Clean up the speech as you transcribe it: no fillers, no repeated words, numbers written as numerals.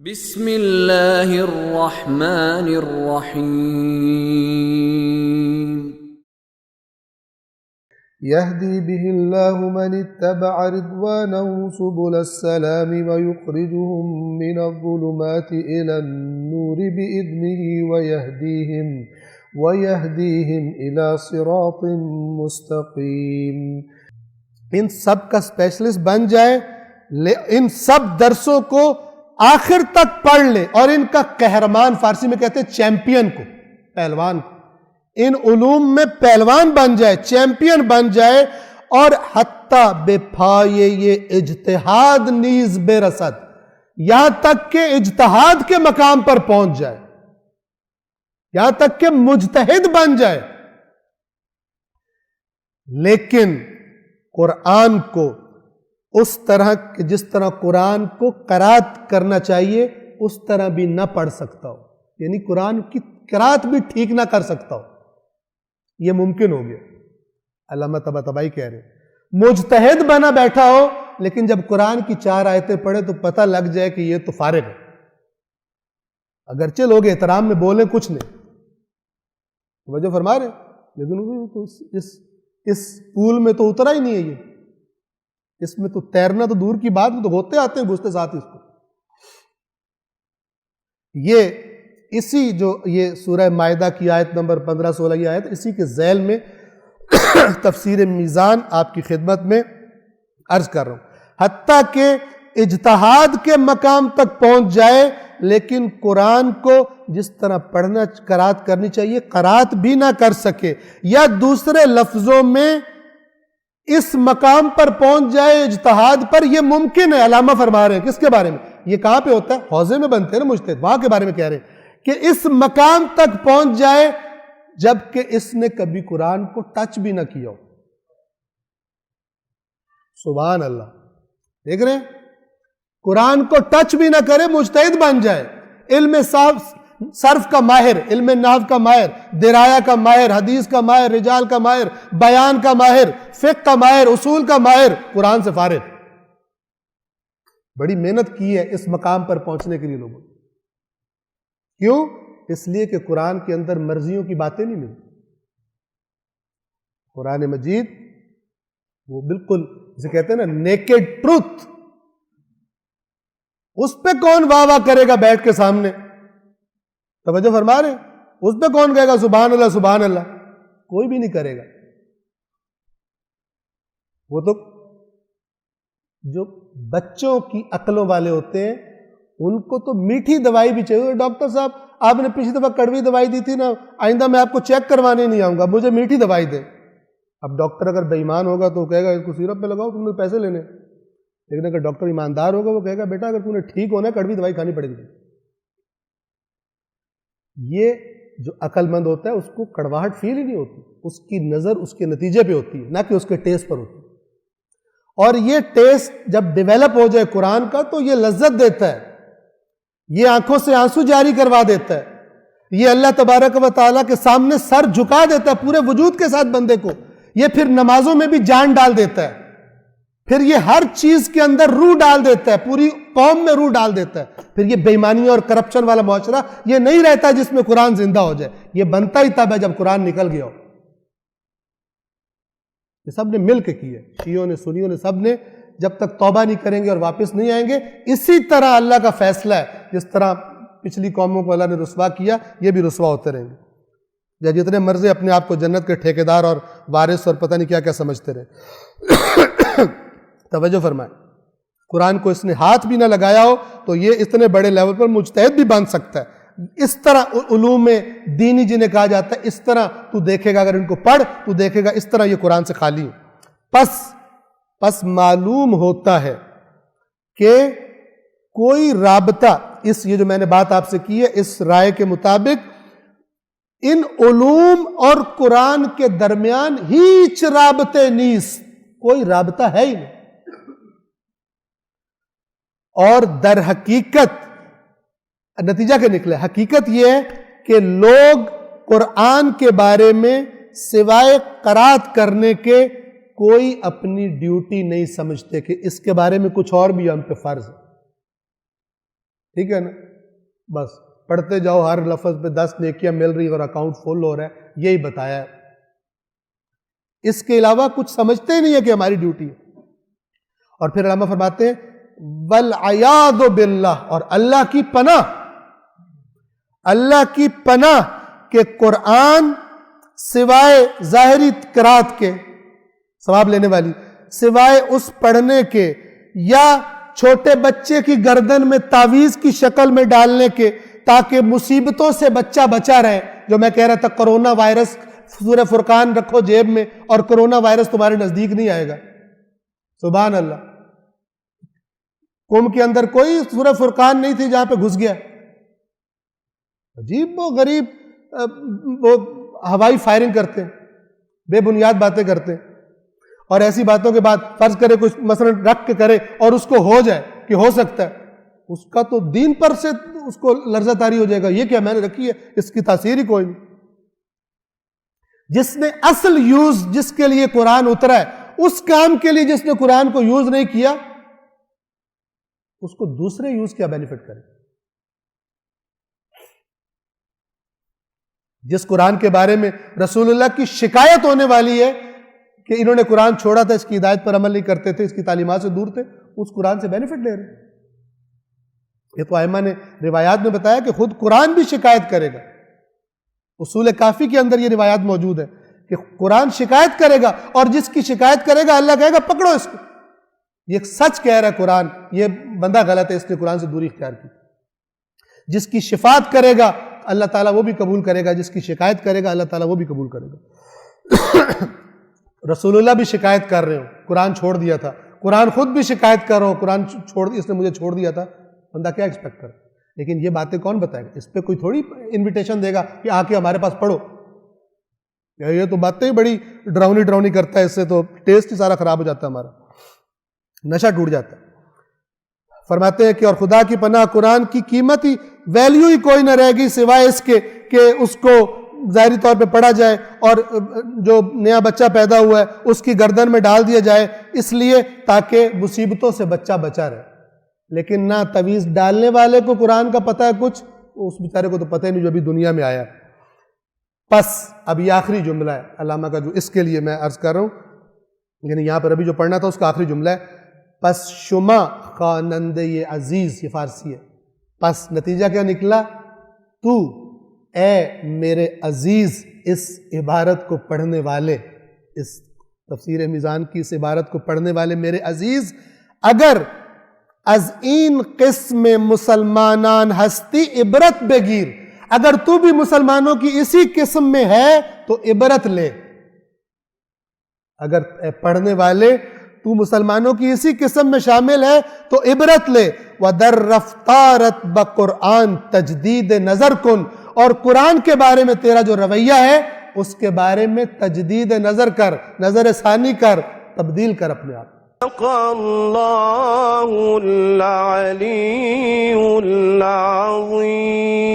بسم اللہ الرحمن الرحیم يهدي به الله من اتبع رضوانه سبل السلام ويخرجهم من الظلمات إلى النور بإذنه ويهديهم إلى صراط مستقيم. ان سب کا اسپیشلسٹ بن جائے، ان سب درسوں کو آخر تک پڑھ لے اور ان کا قہرمان، فارسی میں کہتے ہیں چیمپئن کو، پہلوان کو، ان علوم میں پہلوان بن جائے، چیمپئن بن جائے، اور حتیٰ بے پھائے یہ اجتہاد نیز بے رسد، یہاں تک کہ اجتہاد کے مقام پر پہنچ جائے، یہاں تک کہ مجتہد بن جائے، لیکن قرآن کو اس طرح کہ جس طرح قرآن کو قرات کرنا چاہیے اس طرح بھی نہ پڑھ سکتا ہو، یعنی قرآن کی قرات بھی ٹھیک نہ کر سکتا ہو، یہ ممکن ہو گیا. علامہ طباطبائی کہہ رہے ہیں مجتہد بنا بیٹھا ہو، لیکن جب قرآن کی 4 آیتیں پڑھے تو پتہ لگ جائے کہ یہ تو فارغ ہے، اگرچہ لوگ احترام میں بولیں کچھ نہیں، توجہ فرما رہے ہیں، لیکن تو اس پول میں تو اترا ہی نہیں ہے، اس میں تو تیرنا تو دور کی بات، تو ہوتے آتے ہیں گھستے ساتھ اس کو. یہ سورہ مائدہ کی آیت نمبر 15-16 کی آیت، اسی کے ذیل میں تفسیر میزان آپ کی خدمت میں عرض کر رہا ہوں. حتیٰ کہ اجتہاد کے مقام تک پہنچ جائے، لیکن قرآن کو جس طرح پڑھنا قرات کرنی چاہیے قرات بھی نہ کر سکے، یا دوسرے لفظوں میں اس مقام پر پہنچ جائے اجتہاد پر. یہ ممکن ہے. علامہ فرما رہے ہیں کس کے بارے میں؟ یہ کہاں پہ ہوتا ہے؟ حوضے میں بنتے ہیں نا مجتہد، وہاں کے بارے میں کہہ رہے ہیں کہ اس مقام تک پہنچ جائے جبکہ اس نے کبھی قرآن کو ٹچ بھی نہ کیا ہو. سبحان اللہ، دیکھ رہے ہیں، قرآن کو ٹچ بھی نہ کرے، مجتہد بن جائے، علم صرف کا ماہر، علم نحو کا ماہر، درایا کا ماہر، حدیث کا ماہر، رجال کا ماہر، بیان کا ماہر، فقہ کا ماہر، اصول کا ماہر، قرآن سے فارغ. بڑی محنت کی ہے اس مقام پر پہنچنے کے لیے لوگوں. کیوں؟ اس لیے کہ قرآن کے اندر مرضیوں کی باتیں نہیں ملتی. قرآن مجید وہ بالکل جسے کہتے ہیں نا نیکڈ ٹروتھ، اس پہ کون واہ واہ کرے گا بیٹھ کے سامنے؟ توجہ فرما رہے ہیں؟ اس پہ کون کہے گا سبحان اللہ سبحان اللہ؟ کوئی بھی نہیں کرے گا. وہ تو جو بچوں کی عقلوں والے ہوتے ہیں ان کو تو میٹھی دوائی بھی چاہیے. ڈاکٹر صاحب آپ نے پچھلی دفعہ کڑوی دوائی دی تھی نا، آئندہ میں آپ کو چیک کروانے نہیں آؤں گا، مجھے میٹھی دوائی دیں. اب ڈاکٹر اگر بے ایمان ہوگا تو کہے گا اس کو سیرپ پہ لگاؤ، تم نے پیسے لینے. لیکن اگر ڈاکٹر ایماندار ہوگا وہ کہے گا بیٹا اگر تم نے ٹھیک ہونا ہے کڑوی دوائی کھانی پڑے گی. یہ جو عقل مند ہوتا ہے اس کو کڑواہٹ فیل ہی نہیں ہوتی، اس کی نظر اس کے نتیجے پہ ہوتی ہے، نہ کہ اس کے ٹیسٹ پر ہوتی ہے. اور یہ ٹیسٹ جب ڈیولپ ہو جائے قرآن کا تو یہ لذت دیتا ہے، یہ آنکھوں سے آنسو جاری کروا دیتا ہے، یہ اللہ تبارک و تعالیٰ کے سامنے سر جھکا دیتا ہے پورے وجود کے ساتھ بندے کو. یہ پھر نمازوں میں بھی جان ڈال دیتا ہے، پھر یہ ہر چیز کے اندر روح ڈال دیتا ہے، پوری قوم میں روح ڈال دیتا ہے. پھر یہ بے ایمانی اور کرپشن والا معاشرہ یہ نہیں رہتا جس میں قرآن زندہ ہو جائے. یہ بنتا ہی تب ہے جب قرآن نکل گیا ہو. یہ سب نے مل کے کی ہے، شیعوں نے، سنیوں نے، سب نے، جب تک توبہ نہیں کریں گے اور واپس نہیں آئیں گے. اسی طرح اللہ کا فیصلہ ہے، جس طرح پچھلی قوموں کو اللہ نے رسوا کیا یہ بھی رسوا ہوتے رہیں گے. یا جتنے مرضی اپنے آپ کو جنت کے ٹھیکیدار اور وارث اور پتہ نہیں کیا کیا سمجھتے رہے. توجہ فرمائیں، قرآن کو اس نے ہاتھ بھی نہ لگایا ہو تو یہ اتنے بڑے لیول پر مجتہد بھی بن سکتا ہے. اس طرح علوم دینی جنہیں کہا جاتا ہے، اس طرح تو دیکھے گا، اگر ان کو پڑھ تو دیکھے گا اس طرح یہ قرآن سے خالی ہے. پس معلوم ہوتا ہے کہ کوئی رابطہ، یہ جو میں نے بات آپ سے کی ہے، اس رائے کے مطابق ان علوم اور قرآن کے درمیان ہیچ رابطے نیس، کوئی رابطہ ہے ہی نہیں. اور در حقیقت نتیجہ کیا نکلے؟ حقیقت یہ ہے کہ لوگ قرآن کے بارے میں سوائے قرات کرنے کے کوئی اپنی ڈیوٹی نہیں سمجھتے کہ اس کے بارے میں کچھ اور بھی ہم پہ فرض ہے. ٹھیک ہے نا؟ بس پڑھتے جاؤ، ہر لفظ پہ 10 نیکیاں مل رہی اور اکاؤنٹ فل ہو رہا ہے، یہی بتایا ہے۔ اس کے علاوہ کچھ سمجھتے ہی نہیں ہے کہ ہماری ڈیوٹی ہے۔ اور پھر علامہ فرماتے ہیں وَالْعَيَاذُ بِاللَّهِ، اور اللہ کی پناہ، اللہ کی پناہ کہ قرآن سوائے ظاہری قرات کے ثواب لینے والی، سوائے اس پڑھنے کے یا چھوٹے بچے کی گردن میں تعویذ کی شکل میں ڈالنے کے تاکہ مصیبتوں سے بچہ بچا رہے، جو میں کہہ رہا تھا کرونا وائرس، سورہ فرقان رکھو جیب میں اور کرونا وائرس تمہارے نزدیک نہیں آئے گا۔ سبحان اللہ، قوم کے اندر کوئی سورہ فرقان نہیں تھی جہاں پہ گھس گیا، عجیب و غریب وہ ہوائی فائرنگ کرتے ہیں، بے بنیاد باتیں کرتے ہیں، اور ایسی باتوں کے بعد فرض کرے کچھ مثلا رکھ کے کرے اور اس کو ہو جائے کہ ہو سکتا ہے، اس کا تو دین پر سے اس کو لرزہ طاری ہو جائے گا، یہ کیا میں نے رکھی ہے، اس کی تاثیر ہی کوئی نہیں۔ جس نے اصل یوز جس کے لیے قرآن اترا ہے، اس کام کے لیے جس نے قرآن کو یوز نہیں کیا، اس کو دوسرے یوز کیا بینیفٹ کرے۔ جس قرآن کے بارے میں رسول اللہ کی شکایت ہونے والی ہے کہ انہوں نے قرآن چھوڑا تھا، اس کی ہدایت پر عمل نہیں کرتے تھے، اس کی تعلیمات سے دور تھے، اس قرآن سے بینیفٹ لے رہے ہیں۔ یہ تو ائمہ نے روایات میں بتایا کہ خود قرآن بھی شکایت کرے گا، اصول کافی کے اندر یہ روایات موجود ہے کہ قرآن شکایت کرے گا، اور جس کی شکایت کرے گا اللہ کہے گا پکڑو اس کو، یہ سچ کہہ رہا ہے قرآن، یہ بندہ غلط ہے، اس نے قرآن سے دوری اختیار کی۔ جس کی شفاعت کرے گا اللہ تعالیٰ وہ بھی قبول کرے گا، جس کی شکایت کرے گا اللہ تعالیٰ وہ بھی قبول کرے گا۔ رسول اللہ بھی شکایت کر رہے ہو قرآن چھوڑ دیا تھا، قرآن خود بھی شکایت کر رہا ہو قرآن چھوڑ اس نے مجھے چھوڑ دیا تھا، بندہ کیا ایکسپیکٹ کرے؟ لیکن یہ باتیں کون بتائے گا؟ اس پہ کوئی تھوڑی انویٹیشن دے گا کہ آ کے ہمارے پاس پڑھو، یہ تو باتیں ہی بڑی ڈراؤنی کرتا ہے، اس سے تو ٹیسٹ ہی سارا خراب ہو جاتا ہے، ہمارا نشہ ٹوٹ جاتا ہے۔ فرماتے ہیں کہ اور خدا کی پناہ قرآن کی قیمت ہی ویلیو ہی کوئی نہ رہے گی سوائے اس کے کہ اس کو ظاہری طور پہ پڑھا جائے اور جو نیا بچہ پیدا ہوا ہے اس کی گردن میں ڈال دیا جائے، اس لیے تاکہ مصیبتوں سے بچہ بچا رہے۔ لیکن نہ تعویذ ڈالنے والے کو قرآن کا پتہ ہے کچھ، اس بیچارے کو تو پتہ ہی نہیں جو ابھی دنیا میں آیا۔ پس اب یہ آخری جملہ ہے علامہ کا، جو اس کے لیے میں عرض کر رہا ہوں، یعنی یہاں پر ابھی جو پڑھنا تھا اس کا آخری جملہ ہے، پس شما خوانند یہ عزیز، یہ فارسی ہے، پس نتیجہ کیا نکلا؟ تو اے میرے عزیز اس عبارت کو پڑھنے والے، اس تفسیر میزان کی اس عبارت کو پڑھنے والے میرے عزیز، اگر از این قسم مسلمانان ہستی عبرت بگیر، اگر تو بھی مسلمانوں کی اسی قسم میں ہے تو عبرت لے۔ اگر اے پڑھنے والے تو مسلمانوں کی اسی قسم میں شامل ہے تو عبرت لے۔ وَدَرْ رَفْتَارَتْ بَقُرْآن تجدید نظر کن، اور قرآن کے بارے میں تیرا جو رویہ ہے اس کے بارے میں تجدید نظر کر، نظر ثانی کر، تبدیل کر اپنے آپ۔ اللہ العلی العظیم۔